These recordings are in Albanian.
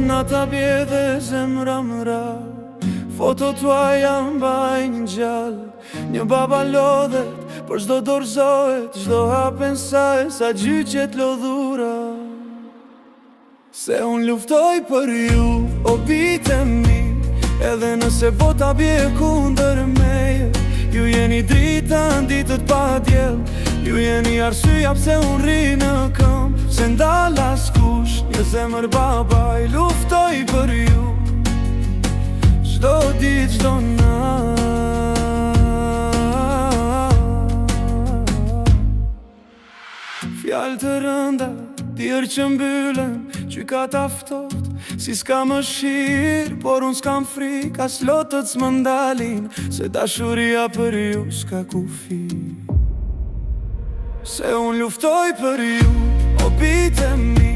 Nata bje dhe zemra mra, foto tua jam bajnë gjallë. Një baba lodhet, për çdo dorëzohet, çdo hapen saj, sa gjyqet lodhura. Se unë luftoj për ju, o bitë mi, edhe nëse bota bje kundër meje. Ju jeni drita në ditët pa djel, ju jeni arsyeja pse unë rri në këmbë. Se ndal askush, një zemër babaj, luftoj për ju, çdo ditë, çdo natë. Fjalë të rënda, dirë që mbyllen, gjykat aftoft, si s'ka më shirë, por unë s'kam frik, as lotët s'më ndalin, se dashuria për ju s'ka kufi. Se unë luftoj për ju, o bitë mi,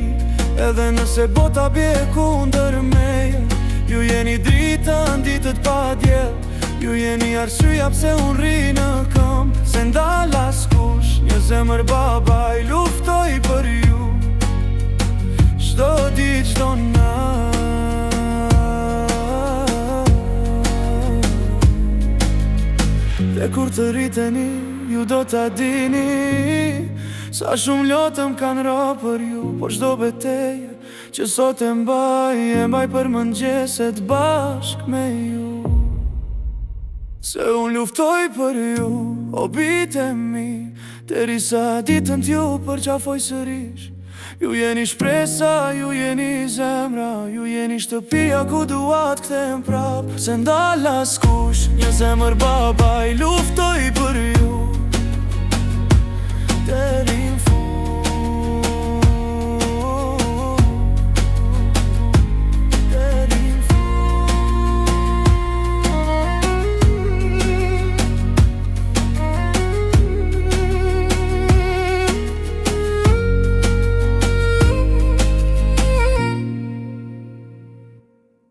edhe nëse bota bje kundër meje. Ju jeni drita në ditët pa djel, ju jeni arsyeja pse unë rri në këmbë. Se ndal askush, një zemër babaj, luftoj për ju, çdo ditë, çdo natë. Dhe kur të rriteni, ju do t'a dini, sa shumë lotëm kanë ra për ju, por çdo beteje që sot e mbaj për mëngjeset bashk me ju. Se unë luftoj për ju, o bitë mi, derisa ditën t'ju përqafoj sërish. Ju jeni shpresa, ju jeni zemra, ju jeni shtëpia ku dua t'kthehem prap. Se ndal askush, një zemër babaj, luftoj